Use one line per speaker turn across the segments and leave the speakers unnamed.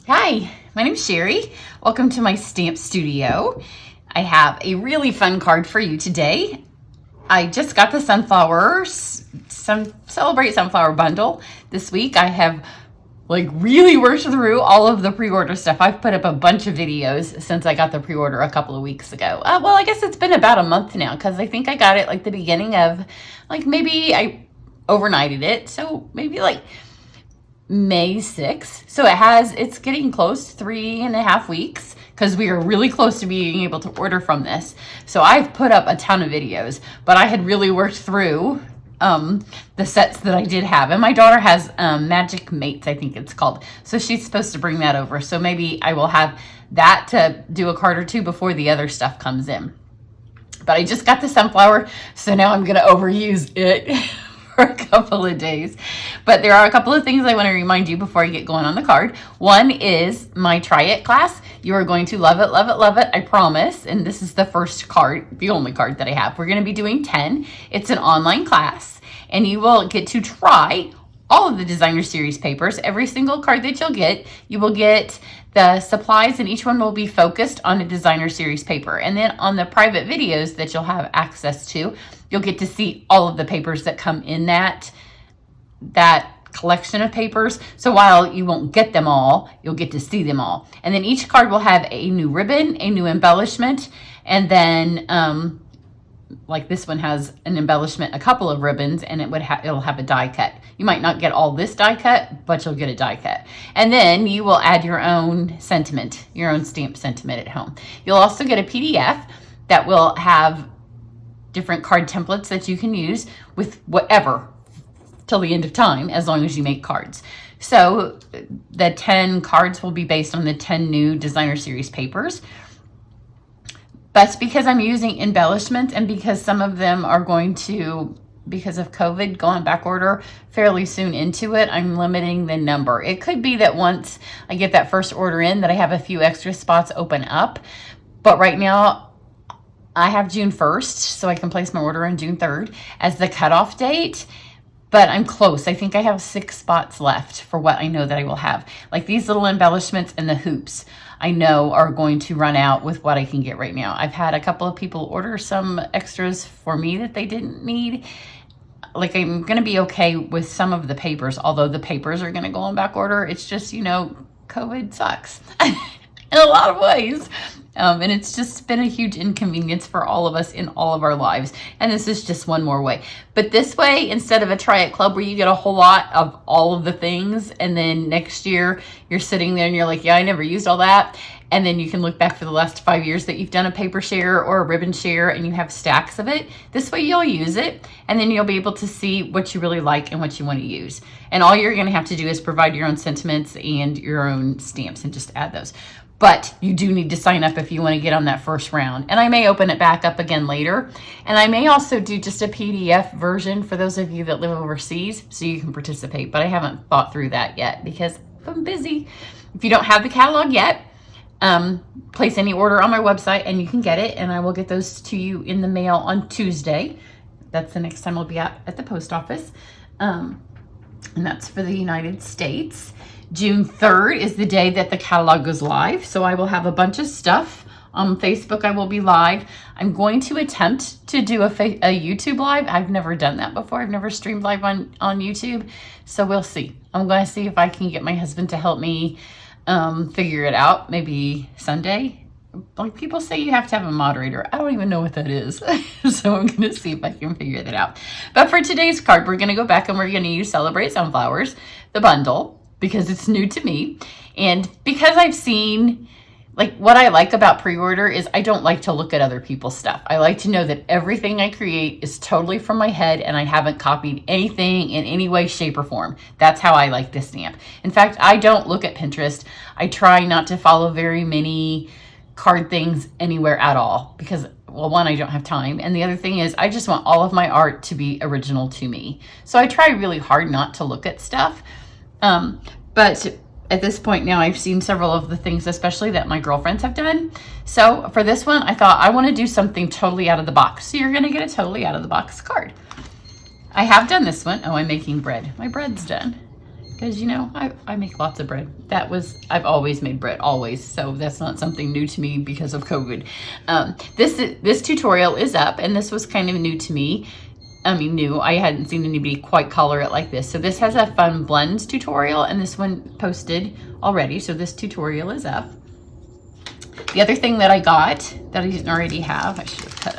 Hi, my name's Cheri. Welcome to my stamp studio. I have a really fun card for you today. I just got the Celebrate Sunflower bundle this week. I have really worked through all of the pre-order stuff. I've put up a bunch of videos since I got the pre-order a couple of weeks ago. Well, I guess it's been about a month now because I think I got it the beginning of, maybe I overnighted it. So maybe May 6th. So it's getting close, 3.5 weeks, because we are really close to being able to order from this. So I've put up a ton of videos, but I had really worked through the sets that I did have. And my daughter has Magic Mates, I think it's called. So she's supposed to bring that over. So maybe I will have that to do a card or two before the other stuff comes in. But I just got the sunflower, so now I'm going to overuse it for a couple of days. But there are a couple of things I want to remind you before I get going on the card. One is my Try It class. You are going to love it, love it, love it, I promise. And this is the first card, the only card that I have. We're going to be doing 10. It's an online class, and you will get to try all of the designer series papers. Every single card that you'll get, you will get the supplies, and each one will be focused on a designer series paper. And then on the private videos that you'll have access to, you'll get to see all of the papers that come in that collection of papers. So while you won't get them all, you'll get to see them all. And then each card will have a new ribbon, a new embellishment, and then this one has an embellishment, a couple of ribbons, and it'll have a die cut. You might not get all this die cut, but you'll get a die cut. And then you will add your own sentiment, your own stamp sentiment at home. You'll also get a PDF that will have different card templates that you can use with whatever till the end of time, as long as you make cards. So the 10 cards will be based on the 10 new designer series papers. That's because I'm using embellishments, and because some of them are going to, because of COVID, go on back order fairly soon into it, I'm limiting the number. It could be that once I get that first order in, that I have a few extra spots open up. But right now, I have June 1st, so I can place my order on June 3rd as the cutoff date. But I'm close. I think I have 6 spots left for what I know that I will have. These little embellishments and the hoops, I know are going to run out with what I can get right now. I've had a couple of people order some extras for me that they didn't need. I'm going to be okay with some of the papers, although the papers are going to go on back order. It's just, COVID sucks in a lot of ways. And it's just been a huge inconvenience for all of us in all of our lives. And this is just one more way. But this way, instead of a Try It Club where you get a whole lot of all of the things, and then next year you're sitting there and you're like, yeah, I never used all that. And then you can look back for the last 5 years that you've done a paper share or a ribbon share, and you have stacks of it. This way you'll use it, and then you'll be able to see what you really like and what you want to use. And all you're going to have to do is provide your own sentiments and your own stamps and just add those. But you do need to sign up if you want to get on that first round. And I may open it back up again later. And I may also do just a PDF version for those of you that live overseas so you can participate. But I haven't thought through that yet because I'm busy. If you don't have the catalog yet, place any order on my website and you can get it. And I will get those to you in the mail on Tuesday. That's the next time I'll be out at the post office. And that's for the United States. June 3rd is the day that the catalog goes live. So I will have a bunch of stuff. On Facebook, I will be live. I'm going to attempt to do a YouTube live. I've never done that before. I've never streamed live on YouTube. So we'll see. I'm going to see if I can get my husband to help me figure it out. Maybe Sunday. People say you have to have a moderator. I don't even know what that is. So I'm going to see if I can figure that out. But for today's card, we're going to go back and we're going to use Celebrate Sunflowers, the bundle, because it's new to me. And because I've seen, what I like about pre-order is I don't like to look at other people's stuff. I like to know that everything I create is totally from my head and I haven't copied anything in any way, shape, or form. That's how I like this stamp. In fact, I don't look at Pinterest. I try not to follow very many card things anywhere at all because, well, one, I don't have time. And the other thing is I just want all of my art to be original to me. So I try really hard not to look at stuff. But at this point now, I've seen several of the things, especially that my girlfriends have done. So for this one, I thought I want to do something totally out of the box. So you're going to get a totally out of the box card. I have done this one. Oh, I'm making bread. My bread's done. because, you know, I make lots of bread. I've always made bread, always. So that's not something new to me because of COVID. This tutorial is up, and this was kind of new to me. I mean, new. I hadn't seen anybody quite color it like this. So this has a fun blends tutorial, and this one posted already. So this tutorial is up. The other thing that I got that I didn't already have, I should have cut,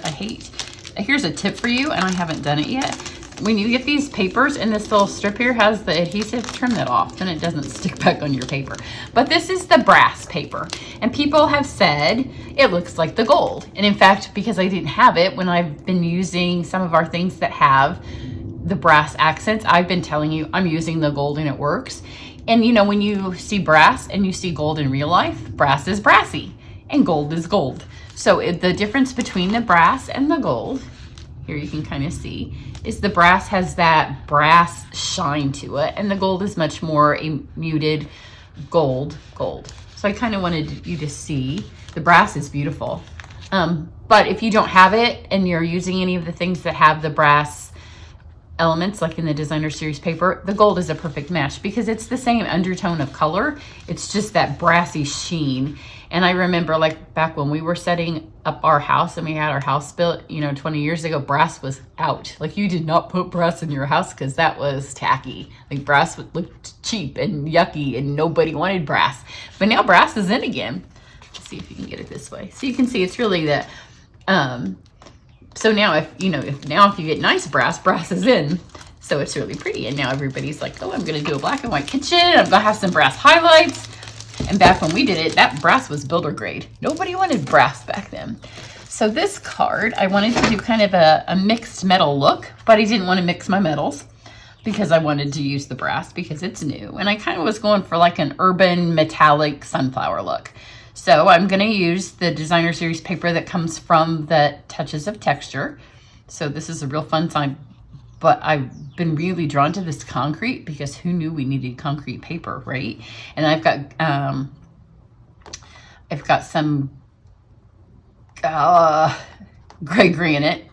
here's a tip for you, and I haven't done it yet. When you get these papers and this little strip here has the adhesive, trim that off, then it doesn't stick back on your paper. But this is the brass paper, and people have said it looks like the gold. And in fact, because I didn't have it, when I've been using some of our things that have the brass accents, I've been telling you I'm using the gold and it works. And you know, when you see brass and you see gold in real life, brass is brassy and gold is gold. So the difference between the brass and the gold, here you can kind of see, is the brass has that brass shine to it, and the gold is much more a muted gold. So I kind of wanted you to see the brass is beautiful. But if you don't have it and you're using any of the things that have the brass elements, like in the designer series paper, the gold is a perfect match because it's the same undertone of color. It's just that brassy sheen. And I remember, like, back when we were setting up our house and we had our house built, you know, 20 years ago, brass was out. Like, you did not put brass in your house because that was tacky. Like, brass looked cheap and yucky and nobody wanted brass. But now brass is in again. Let's see if you can get it this way. So you can see it's really that. So now if you get nice brass is in. So it's really pretty. And now everybody's like, oh, I'm going to do a black and white kitchen. I'm going to have some brass highlights. And back when we did it, that brass was builder grade. Nobody wanted brass back then. So this card, I wanted to do kind of a mixed metal look, but I didn't want to mix my metals because I wanted to use the brass because it's new. And I kind of was going for like an urban metallic sunflower look. So I'm going to use the designer series paper that comes from the Touches of Texture. So this is a real fun sign. But I've been really drawn to this concrete because who knew we needed concrete paper, right? And I've got some gray granite.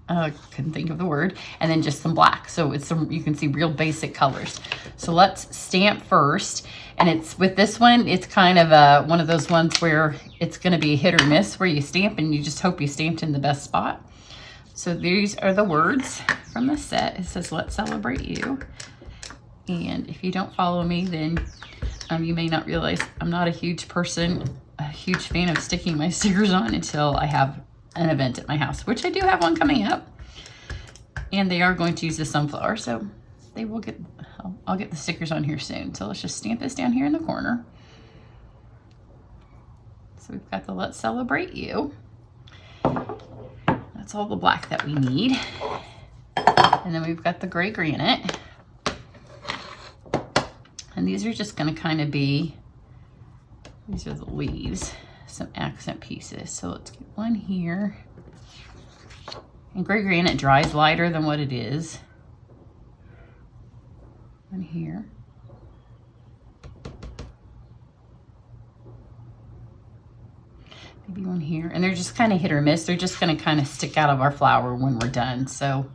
Couldn't think of the word. And then just some black. So it's you can see real basic colors. So let's stamp first. And it's with this one, it's kind of one of those ones where it's going to be hit or miss, where you stamp and you just hope you stamped in the best spot. So these are the words from the set. It says, "Let's celebrate you." And if you don't follow me, then you may not realize I'm not a huge fan of sticking my stickers on until I have an event at my house, which I do have one coming up. And they are going to use the sunflower, so they will get, I'll get the stickers on here soon. So let's just stamp this down here in the corner. So we've got the "Let's celebrate you." That's all the black that we need. And then we've got the gray granite. And these are just going to kind of be, these are the leaves, some accent pieces. So let's get one here. And gray granite dries lighter than what it is. One here. Maybe one here. And they're just kind of hit or miss. They're just going to kind of stick out of our flower when we're done. So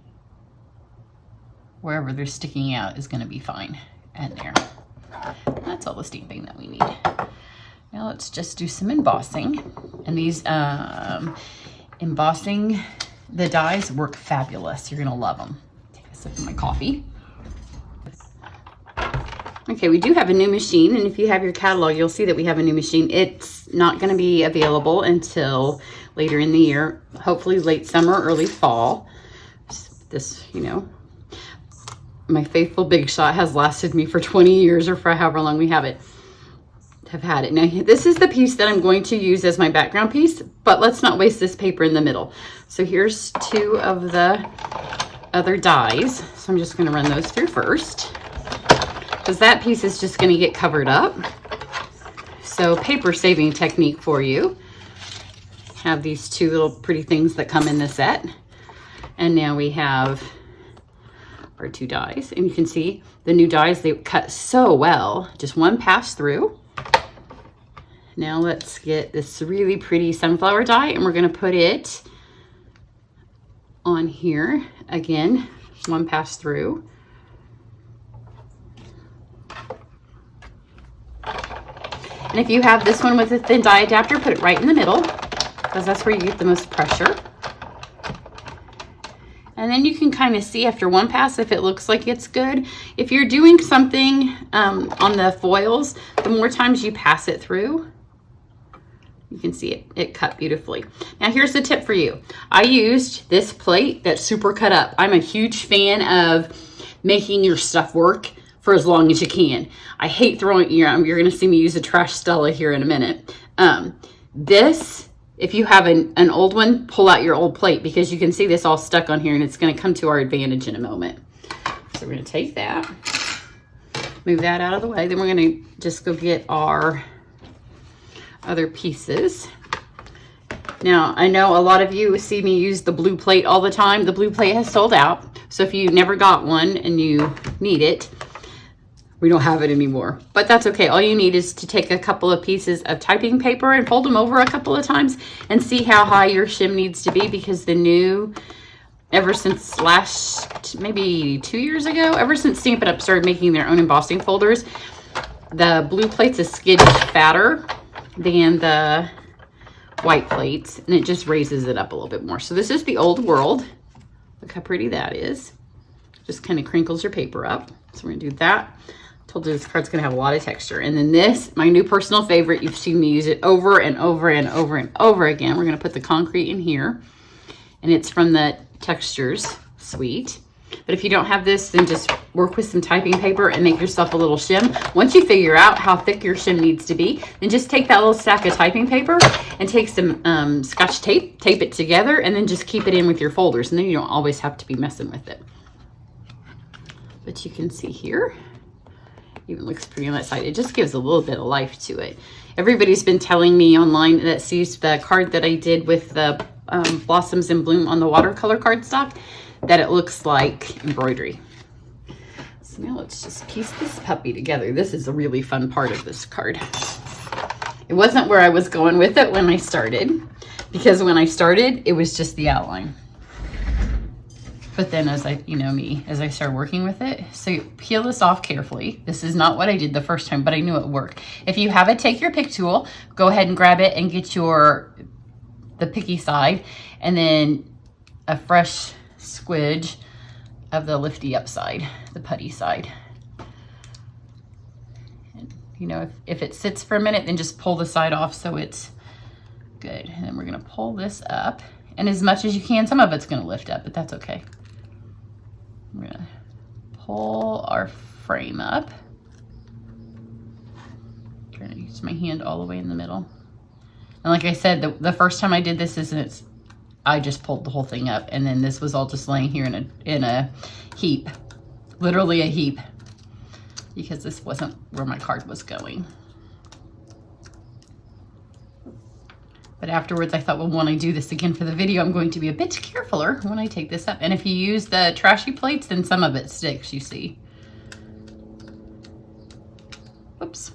wherever they're sticking out is going to be fine. And there. That's all the stamping that we need. Now let's just do some embossing. And these embossing, the dies work fabulous. You're going to love them. Take a sip of my coffee. Okay, we do have a new machine, and if you have your catalog, you'll see that we have a new machine. It's not going to be available until later in the year, hopefully late summer, early fall. This, you know, my faithful Big Shot has lasted me for 20 years or for however long we have had it. Now, this is the piece that I'm going to use as my background piece, but let's not waste this paper in the middle. So here's two of the other dies. So I'm just going to run those through first, because that piece is just going to get covered up. So paper saving technique for you. Have these two little pretty things that come in the set. And now we have our two dies. And you can see the new dies, they cut so well. Just one pass through. Now let's get this really pretty sunflower die, and we're going to put it on here. Again, one pass through. And if you have this one with a thin die adapter, put it right in the middle, because that's where you get the most pressure. And then you can kind of see after one pass if it looks like it's good. If you're doing something on the foils, the more times you pass it through, you can see it cut beautifully. Now here's the tip for you. I used this plate that's super cut up. I'm a huge fan of making your stuff work for as long as you can. I hate throwing, you're gonna see me use a trash Stella here in a minute. If you have an old one, pull out your old plate, because you can see this all stuck on here and it's gonna come to our advantage in a moment. So we're gonna take that, move that out of the way. Then we're gonna just go get our other pieces. Now, I know a lot of you see me use the blue plate all the time. The blue plate has sold out. So if you never got one and you need it, we don't have it anymore, but that's okay. All you need is to take a couple of pieces of typing paper and fold them over a couple of times and see how high your shim needs to be, because the new, ever since maybe 2 years ago, ever since Stampin' Up started making their own embossing folders, the blue plate's a skiddy fatter than the white plates, and it just raises it up a little bit more. So this is the old world. Look how pretty that is. Just kind of crinkles your paper up. So we're gonna do that. Told you this card's gonna have a lot of texture. And then this, my new personal favorite, you've seen me use it over and over and over and over again. We're gonna put the concrete in here, and it's from the Textures Suite. But if you don't have this, then just work with some typing paper and make yourself a little shim. Once you figure out how thick your shim needs to be, then just take that little stack of typing paper and take some Scotch tape, tape it together, and then just keep it in with your folders. And then you don't always have to be messing with it. But you can see here, even looks pretty on that side. It just gives a little bit of life to it. Everybody's been telling me online that sees the card that I did with the Blossoms in Bloom on the watercolor cardstock, that it looks like embroidery. So now let's just piece this puppy together. This is a really fun part of this card. It wasn't where I was going with it when I started, because when I started, it was just the outline. But then as I started working with it, so you peel this off carefully. This is not what I did the first time, but I knew it worked. If you have it, take your pick tool, go ahead and grab it and get the picky side, and then a fresh squidge of the lifty up side, the putty side. And, if it sits for a minute, then just pull the side off so it's good. And then we're gonna pull this up, and as much as you can. Some of it's gonna lift up, but that's okay. We're gonna pull our frame up. I'm trying to use my hand all the way in the middle. And like I said, the first time I did this, I just pulled the whole thing up, and then this was all just laying here in a heap, literally a heap, because this wasn't where my card was going. But afterwards, I thought, well, when I do this again for the video, I'm going to be a bit carefuler when I take this up. And if you use the trashy plates, then some of it sticks, you see. Whoops.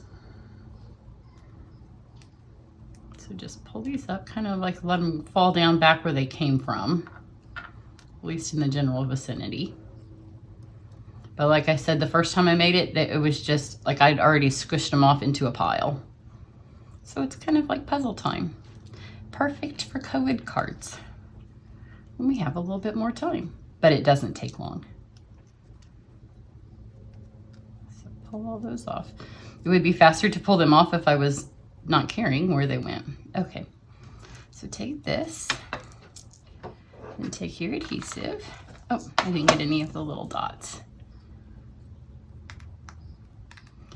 So just pull these up, kind of like let them fall down back where they came from, at least in the general vicinity. But like I said, the first time I made it, it was just like I'd already squished them off into a pile. So it's kind of like puzzle time. Perfect for COVID cards when we have a little bit more time, but it doesn't take long. So pull all those off. It would be faster to pull them off if I was not caring where they went. Okay, so take this and take your adhesive. Oh, I didn't get any of the little dots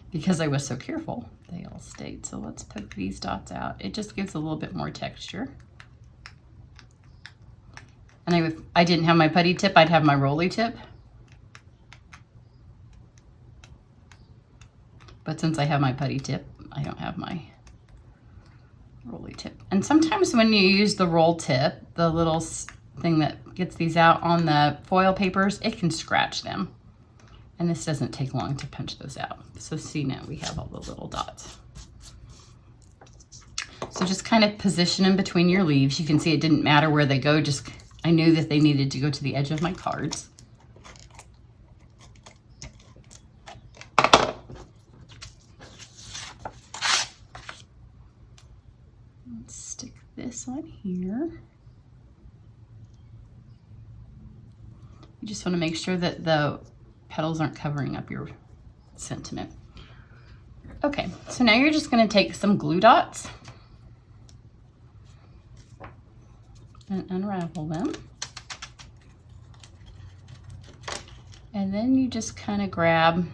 because I was so careful. They all stayed. So let's poke these dots out. It just gives a little bit more texture. And if I didn't have my putty tip, I'd have my rolly tip. But since I have my putty tip, I don't have my rolly tip. And sometimes when you use the roll tip, the little thing that gets these out on the foil papers, it can scratch them. And this doesn't take long to punch those out. So see, now we have all the little dots. So just kind of position them between your leaves. You can see it didn't matter where they go, just I knew that they needed to go to the edge of my cards. Let's stick this on here. You just want to make sure that the petals aren't covering up your sentiment. Okay, so now you're just going to take some glue dots and unravel them. And then you just kind of grab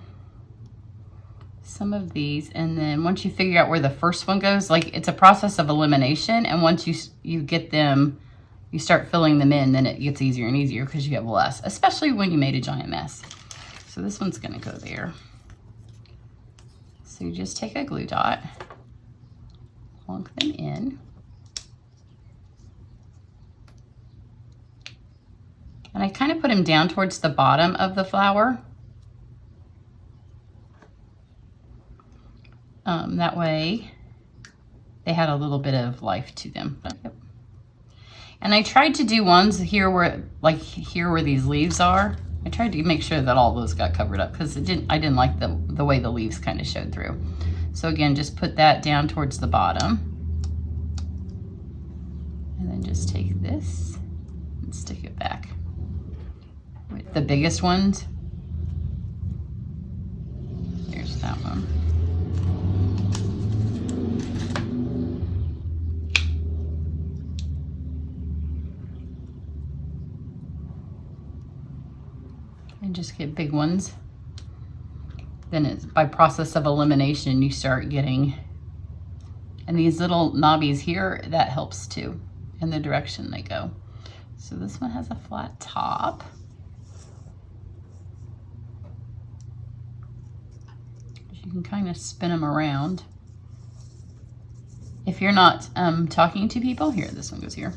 some of these, and then once you figure out where the first one goes, like it's a process of elimination, and once you get them, you start filling them in, then it gets easier and easier because you have less, especially when you made a giant mess. So this one's going to go there. So you just take a glue dot, plunk them in, and I kind of put them down towards the bottom of the flower. That way they had a little bit of life to them. Yep. And I tried to do ones here where, like here where these leaves are. I tried to make sure that all those got covered up because I didn't like the way the leaves kind of showed through. So again, just put that down towards the bottom. And then just take this and stick it back. With the biggest ones. Here's that one. And just get big ones. Then it's by process of elimination, you start getting, and these little knobbies here, that helps too, in the direction they go. So this one has a flat top. You can kind of spin them around. If you're not talking to people, here, this one goes here.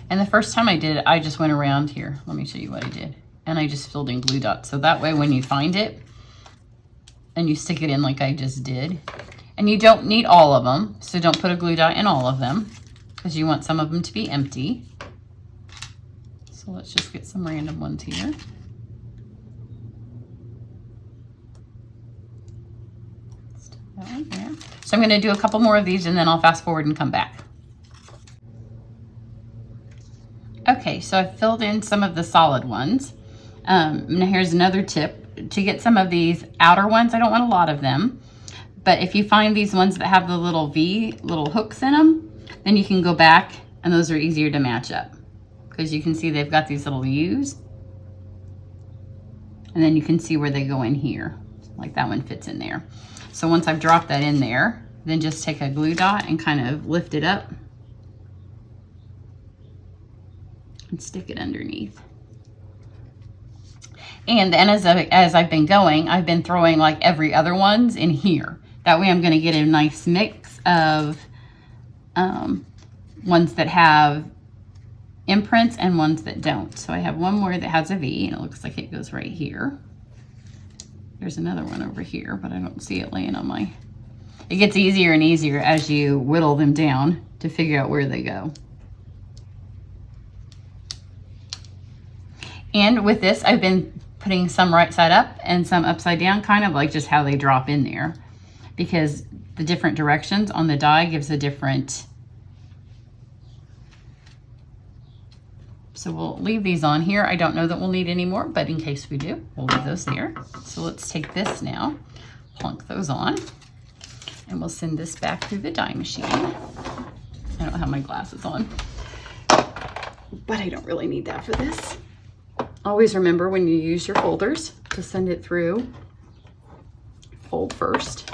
And the first time I did it, I just went around here. Let me show you what I did. And I just filled in glue dots. So that way when you find it and you stick it in like I just did, and you don't need all of them, so don't put a glue dot in all of them because you want some of them to be empty. So let's just get some random ones here. Stick that one there. So I'm going to do a couple more of these and then I'll fast forward and come back. Okay, so I've filled in some of the solid ones. Now here's another tip. To get some of these outer ones, I don't want a lot of them, but if you find these ones that have the little little hooks in them, then you can go back and those are easier to match up because you can see they've got these little U's, and then you can see where they go in here. Like that one fits in there. So once I've dropped that in there, then just take a glue dot and kind of lift it up and stick it underneath. And then as I've been going, I've been throwing like every other ones in here. That way I'm going to get a nice mix of ones that have imprints and ones that don't. So I have one more that has a V and it looks like it goes right here. There's another one over here, but I don't see it laying on my... It gets easier and easier as you whittle them down to figure out where they go. And with this, I've been putting some right side up and some upside down, kind of like just how they drop in there, because the different directions on the die gives a different. So we'll leave these on here. I don't know that we'll need any more, but in case we do, we'll leave those there. So let's take this now, plunk those on, and we'll send this back through the die machine. I don't have my glasses on, but I don't really need that for this. Always remember when you use your folders to send it through, fold first.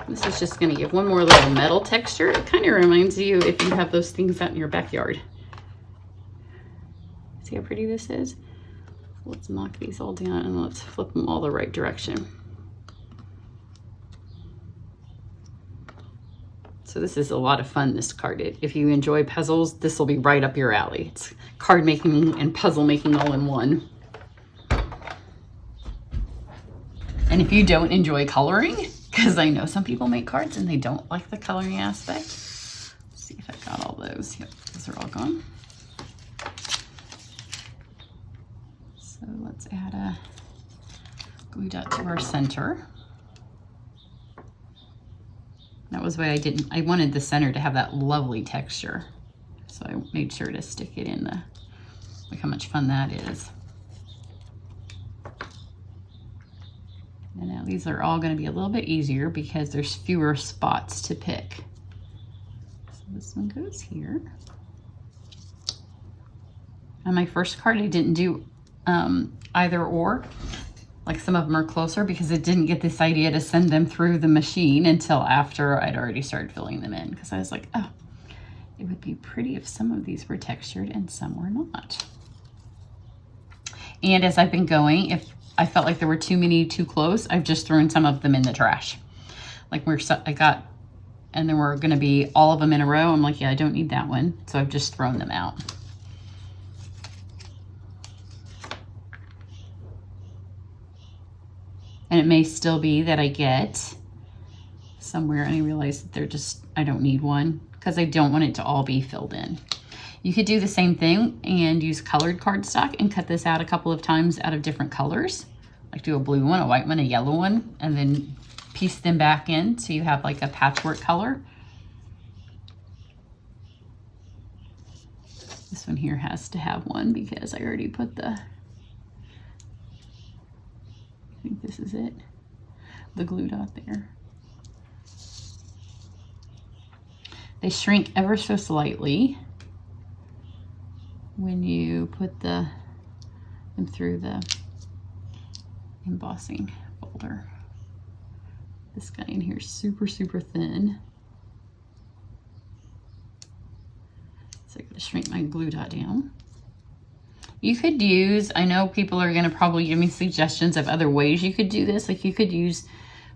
This is just going to give one more little metal texture. It kind of reminds you if you have those things out in your backyard. See how pretty this is? Let's knock these all down and let's flip them all the right direction. So this is a lot of fun, this card. If you enjoy puzzles, this will be right up your alley. It's card making and puzzle making all in one. And if you don't enjoy coloring, because I know some people make cards and they don't like the coloring aspect. Let's see if I've got all those. Yep, those are all gone. So So let's add a glue dot to our center. That was why I wanted the center to have that lovely texture. So I made sure to stick it in the, look how much fun that is. And now these are all going to be a little bit easier because there's fewer spots to pick. So this one goes here. On my first card, I didn't do either or. Like some of them are closer because I didn't get this idea to send them through the machine until after I'd already started filling them in, because I was like, oh, it would be pretty if some of these were textured and some were not. And as I've been going, if I felt like there were too many too close, I've just thrown some of them in the trash. Like and there were gonna be all of them in a row. I'm like, yeah, I don't need that one. So I've just thrown them out. And it may still be that I get somewhere and I realize that I don't need one because I don't want it to all be filled in. You could do the same thing and use colored cardstock and cut this out a couple of times out of different colors. Like do a blue one, a white one, a yellow one, and then piece them back in so you have like a patchwork color. This one here has to have one because I already put I think this is it, the glue dot there. They shrink ever so slightly when you put them through the embossing folder. This guy in here is super, super thin. So I gotta shrink my glue dot down. You could use, I know people are gonna probably give me suggestions of other ways you could do this. Like you could use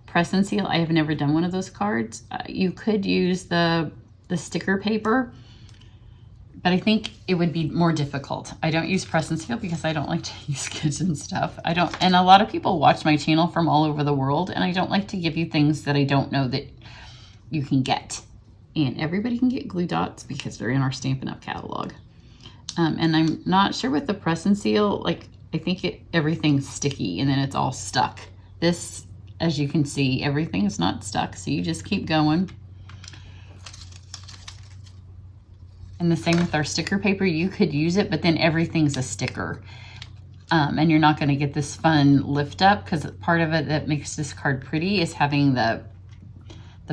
press and seal. I have never done one of those cards. You could use the sticker paper, but I think it would be more difficult. I don't use press and seal because I don't like to use kitchen stuff. And a lot of people watch my channel from all over the world, and I don't like to give you things that I don't know that you can get. And everybody can get glue dots because they're in our Stampin' Up! Catalog. And I'm not sure with the press and seal, like I think everything's sticky and then it's all stuck. This, as you can see, everything is not stuck, so you just keep going. And the same with our sticker paper, you could use it, but then everything's a sticker. And you're not gonna get this fun lift up, because part of it that makes this card pretty is having the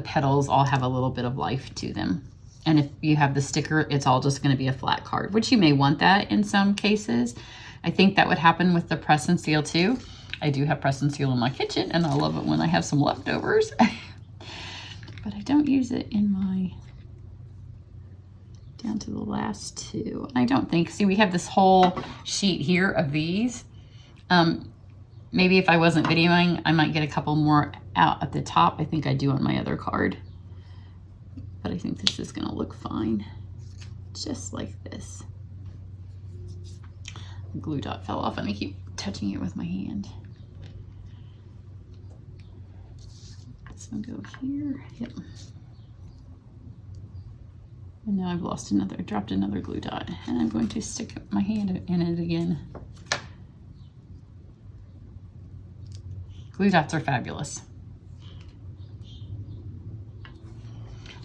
petals all have a little bit of life to them. And if you have the sticker, it's all just gonna be a flat card, which you may want that in some cases. I think that would happen with the press and seal too. I do have press and seal in my kitchen, and I love it when I have some leftovers. But I don't use it in my, down to the last two. I don't think, see, we have this whole sheet here of these. Maybe if I wasn't videoing, I might get a couple more out at the top. I think I do on my other card. But I think this is gonna look fine, just like this. The glue dot fell off and I keep touching it with my hand. This one go here, yep. And now I've lost dropped another glue dot, and I'm going to stick my hand in it again. Glue dots are fabulous.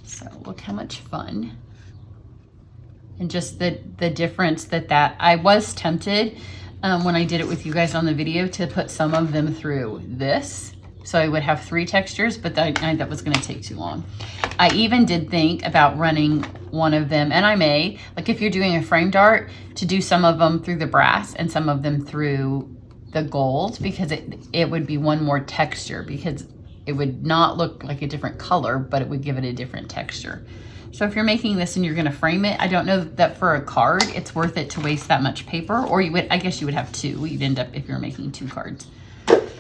So look how much fun. And just the difference that I was tempted when I did it with you guys on the video to put some of them through this. So I would have 3 textures, but that was gonna take too long. I even did think about running one of them, and I may, like if you're doing a framed art, to do some of them through the brass and some of them through the gold, because it would be one more texture, because it would not look like a different color, but it would give it a different texture. So if you're making this and you're gonna frame it, I don't know that for a card, it's worth it to waste that much paper, or I guess you would have 2. You'd end up, if you're making 2 cards.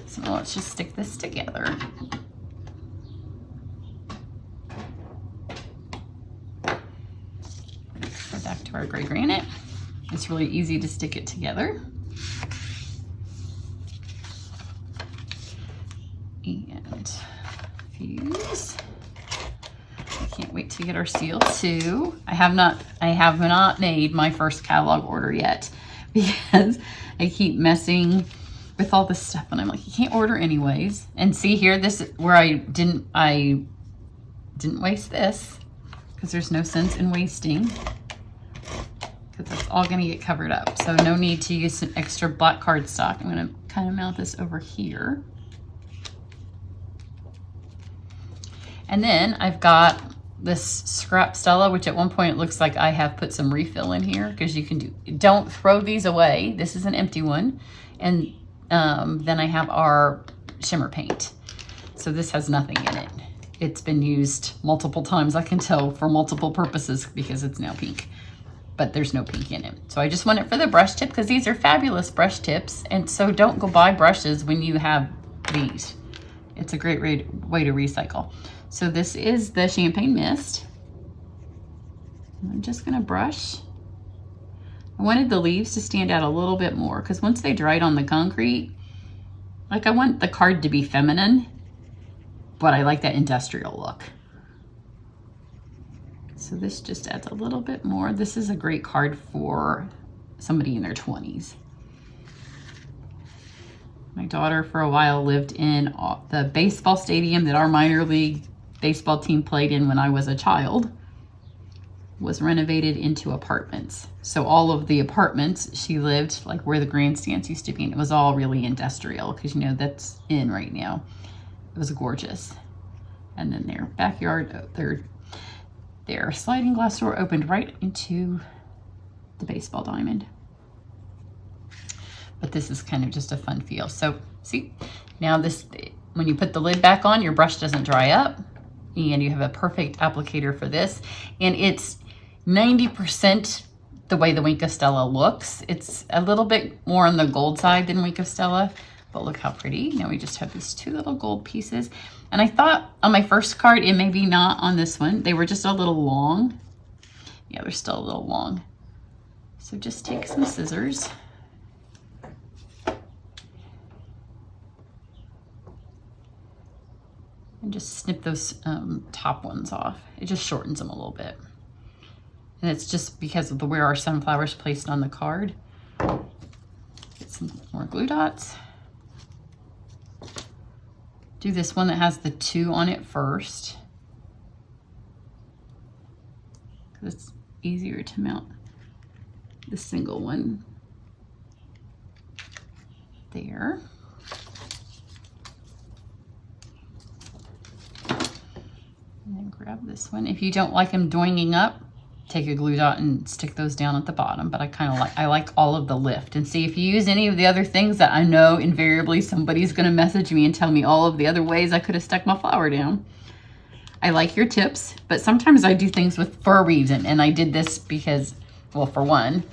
So let's just stick this together. Go back to our gray granite. It's really easy to stick it together. And fuse. I can't wait to get our seal too. I have not made my first catalog order yet, because I keep messing with all this stuff, and I'm like, you can't order anyways. And see here, this is where I didn't waste this, because there's no sense in wasting, because it's all going to get covered up. So no need to use some extra black cardstock. I'm going to kind of mount this over here. And then I've got this scrap Stella, which at one point it looks like I have put some refill in here, because you can don't throw these away. This is an empty one. And then I have our Shimmer Paint. So this has nothing in it. It's been used multiple times, I can tell, for multiple purposes, because it's now pink, but there's no pink in it. So I just want it for the brush tip, because these are fabulous brush tips. And so don't go buy brushes when you have these. It's a great way to recycle. So this is the Champagne Mist. I'm just gonna brush. I wanted the leaves to stand out a little bit more, because once they dried on the concrete, like, I want the card to be feminine, but I like that industrial look. So this just adds a little bit more. This is a great card for somebody in their 20s. My daughter for a while lived in the baseball stadium that our minor league baseball team played in when I was a child. Was renovated into apartments. So all of the apartments she lived, like where the grandstands used to be, and it was all really industrial, because you know that's in right now. It was gorgeous. And then their backyard, their sliding glass door opened right into the baseball diamond. But this is kind of just a fun feel. So see, now this, when you put the lid back on, your brush doesn't dry up, and you have a perfect applicator for this. And it's 90% the way the Wink of Stella looks. It's a little bit more on the gold side than Wink of Stella, but look how pretty. Now we just have these two little gold pieces. And I thought on my first card, it may be not on this one. They were just a little long. Yeah, they're still a little long. So just take some scissors. And just snip those top ones off. It just shortens them a little bit. And it's just because of where our sunflower's placed on the card. Get some more glue dots. Do this one that has the 2 on it first, because it's easier to mount the single one there. And then grab this one. If you don't like them doinging up, take a glue dot and stick those down at the bottom. But I like all of the lift. And see, if you use any of the other things that I know invariably somebody's going to message me and tell me all of the other ways I could have stuck my flower down. I like your tips, but sometimes I do things for a reason. And I did this because, well, for one,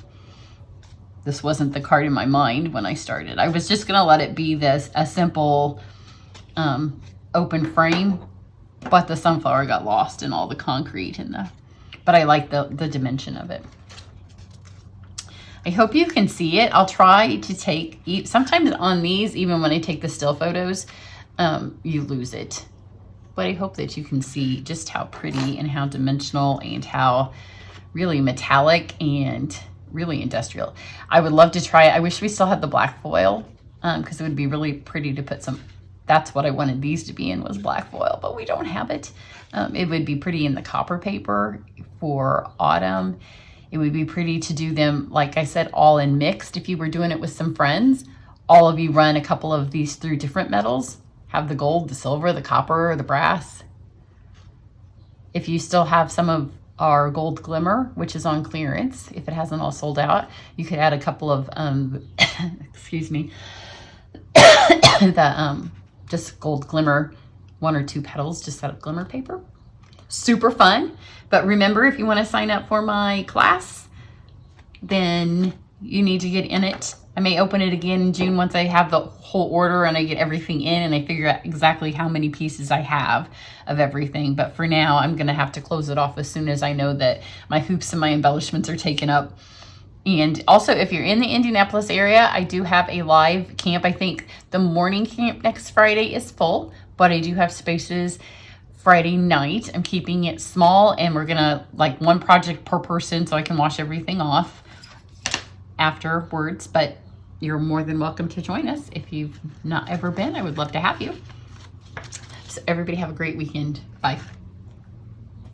this wasn't the card in my mind when I started. I was just going to let it be a simple open frame, but the sunflower got lost in all the concrete and but I like the dimension of it. I hope you can see it. I'll try to take, sometimes on these, even when I take the still photos, you lose it. But I hope that you can see just how pretty and how dimensional and how really metallic and really industrial. I would love to try it. I wish we still had the black foil, because it would be really pretty to put some, that's what I wanted these to be in, was black foil, but we don't have it. It would be pretty in the copper paper for autumn. It would be pretty to do them, like I said, all in mixed. If you were doing it with some friends, all of you run a couple of these through different metals. Have the gold, the silver, the copper, the brass. If you still have some of our gold glimmer, which is on clearance, if it hasn't all sold out, you could add a couple of, excuse me, just gold glimmer, 1 or 2 petals just out of glimmer paper. Super fun. But remember, if you want to sign up for my class, then you need to get in it. I may open it again in June once I have the whole order and I get everything in and I figure out exactly how many pieces I have of everything. But for now, I'm going to have to close it off as soon as I know that my hoops and my embellishments are taken up. And also, if you're in the Indianapolis area, I do have a live camp. I think the morning camp next Friday is full, but I do have spaces Friday night. I'm keeping it small, and we're gonna, like, 1 project per person so I can wash everything off. afterwards, but you're more than welcome to join us. If you've not ever been, I would love to have you. So everybody have a great weekend. Bye.